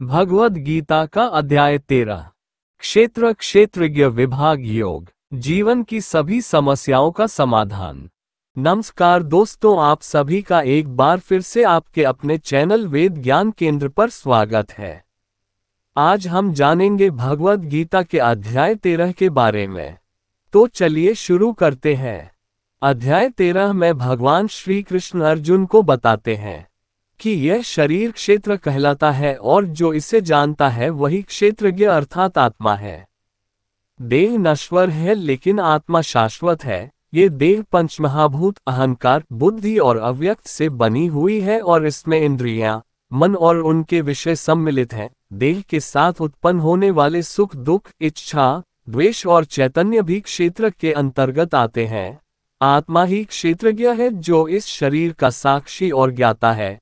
भगवद गीता का अध्याय 13। क्षेत्र क्षेत्रज्ञ विभाग योग, जीवन की सभी समस्याओं का समाधान। नमस्कार दोस्तों, आप सभी का एक बार फिर से आपके अपने चैनल वेद ज्ञान केंद्र पर स्वागत है। आज हम जानेंगे भगवद गीता के अध्याय 13 के बारे में। तो चलिए शुरू करते हैं। अध्याय 13 में भगवान श्री कृष्ण अर्जुन को बताते हैं कि यह शरीर क्षेत्र कहलाता है और जो इसे जानता है वही क्षेत्रज्ञ अर्थात आत्मा है। देह नश्वर है लेकिन आत्मा शाश्वत है। ये देह पंचमहाभूत अहंकार, बुद्धि और अव्यक्त से बनी हुई है और इसमें इंद्रियां, मन और उनके विषय सम्मिलित हैं। देह के साथ उत्पन्न होने वाले सुख, दुख, इच्छा, द्वेष और चैतन्य भी क्षेत्र के अंतर्गत आते हैं। आत्मा ही क्षेत्रज्ञ है जो इस शरीर का साक्षी और ज्ञाता है।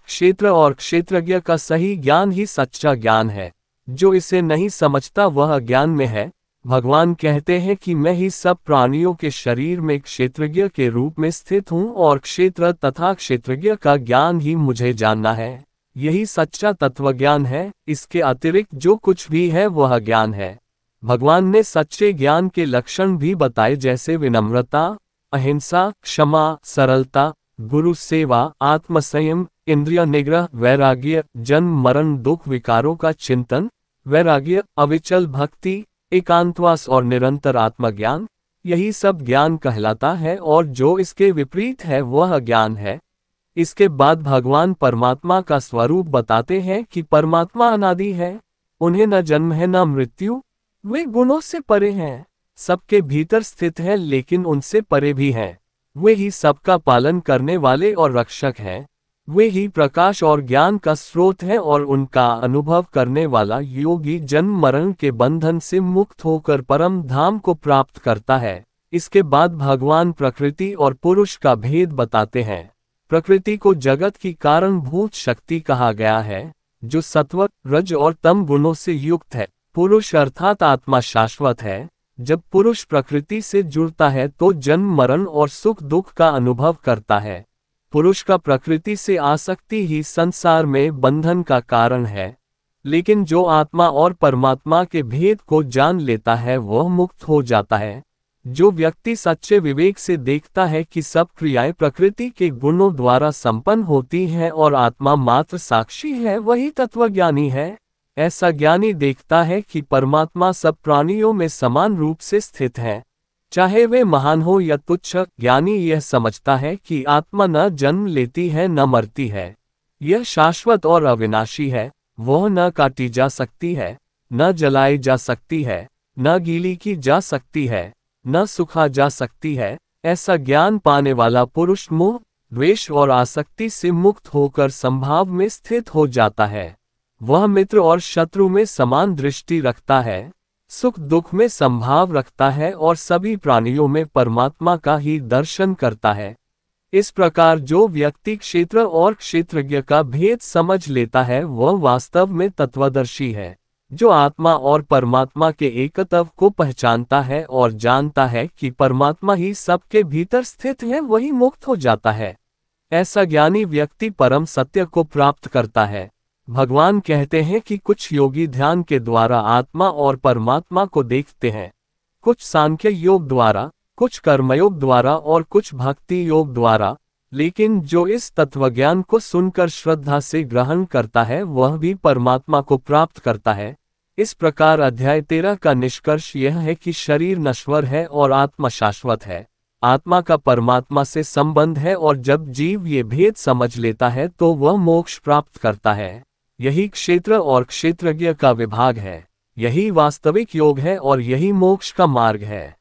क्षेत्र और क्षेत्रज्ञ का सही ज्ञान ही सच्चा ज्ञान है। जो इसे नहीं समझता वह अज्ञान में है। भगवान कहते हैं कि मैं ही सब प्राणियों के शरीर में क्षेत्रज्ञ के रूप में स्थित हूँ और क्षेत्र तथा क्षेत्रज्ञ का ज्ञान ही मुझे जानना है। यही सच्चा तत्वज्ञान है। इसके अतिरिक्त जो कुछ भी है वह ज्ञान है। भगवान ने सच्चे ज्ञान के लक्षण भी बताए, जैसे विनम्रता, अहिंसा, क्षमा, सरलता, गुरु सेवा, आत्मसंयम, इंद्रिय निग्रह, वैराग्य, जन्म मरण दुख विकारों का चिंतन, वैराग्य, अविचल भक्ति, एकांतवास और निरंतर आत्मज्ञान। यही सब ज्ञान कहलाता है और जो इसके विपरीत है वह अज्ञान है। इसके बाद भगवान परमात्मा का स्वरूप बताते हैं कि परमात्मा अनादि है, उन्हें न जन्म है न मृत्यु, वे गुणों से परे हैं, सबके भीतर स्थित है लेकिन उनसे परे भी हैं। वे ही सबका पालन करने वाले और रक्षक हैं। वे ही प्रकाश और ज्ञान का स्रोत है और उनका अनुभव करने वाला योगी जन्म मरण के बंधन से मुक्त होकर परम धाम को प्राप्त करता है। इसके बाद भगवान प्रकृति और पुरुष का भेद बताते हैं। प्रकृति को जगत की कारणभूत शक्ति कहा गया है, जो सत्व, रज और तम गुणों से युक्त है। पुरुष अर्थात आत्मा शाश्वत है। जब पुरुष प्रकृति से जुड़ता है तो जन्म मरण और सुख दुख का अनुभव करता है। पुरुष का प्रकृति से आसक्ति ही संसार में बंधन का कारण है, लेकिन जो आत्मा और परमात्मा के भेद को जान लेता है वह मुक्त हो जाता है। जो व्यक्ति सच्चे विवेक से देखता है कि सब क्रियाएं प्रकृति के गुणों द्वारा संपन्न होती हैं और आत्मा मात्र साक्षी है, वही तत्वज्ञानी है। ऐसा ज्ञानी देखता है कि परमात्मा सब प्राणियों में समान रूप से स्थित है, चाहे वे महान हो या तुच्छ। ज्ञानी यह समझता है कि आत्मा न जन्म लेती है न मरती है, यह शाश्वत और अविनाशी है। वह न काटी जा सकती है, न जलाई जा सकती है, न गीली की जा सकती है, न सुखा जा सकती है। ऐसा ज्ञान पाने वाला पुरुष मोह, द्वेष और आसक्ति से मुक्त होकर संभाव में स्थित हो जाता है। वह मित्र और शत्रु में समान दृष्टि रखता है, सुख दुख में संभाव रखता है और सभी प्राणियों में परमात्मा का ही दर्शन करता है। इस प्रकार जो व्यक्ति क्षेत्र और क्षेत्रज्ञ का भेद समझ लेता है वह वास्तव में तत्वदर्शी है। जो आत्मा और परमात्मा के एकत्व को पहचानता है और जानता है कि परमात्मा ही सबके भीतर स्थित है, वही मुक्त हो जाता है। ऐसा ज्ञानी व्यक्ति परम सत्य को प्राप्त करता है। भगवान कहते हैं कि कुछ योगी ध्यान के द्वारा आत्मा और परमात्मा को देखते हैं, कुछ सांख्य योग द्वारा, कुछ कर्मयोग द्वारा और कुछ भक्ति योग द्वारा। लेकिन जो इस तत्वज्ञान को सुनकर श्रद्धा से ग्रहण करता है वह भी परमात्मा को प्राप्त करता है। इस प्रकार अध्याय 13 का निष्कर्ष यह है कि शरीर नश्वर है और आत्मा शाश्वत है। आत्मा का परमात्मा से संबंध है और जब जीव ये भेद समझ लेता है तो वह मोक्ष प्राप्त करता है। यही क्षेत्र और क्षेत्रज्ञ का विभाग है, यही वास्तविक योग है और यही मोक्ष का मार्ग है।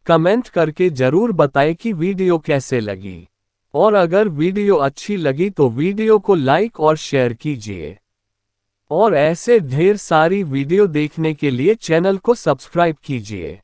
कमेंट करके जरूर बताएं कि वीडियो कैसे लगी, और अगर वीडियो अच्छी लगी तो वीडियो को लाइक और शेयर कीजिए। और ऐसे ढेर सारी वीडियो देखने के लिए चैनल को सब्सक्राइब कीजिए।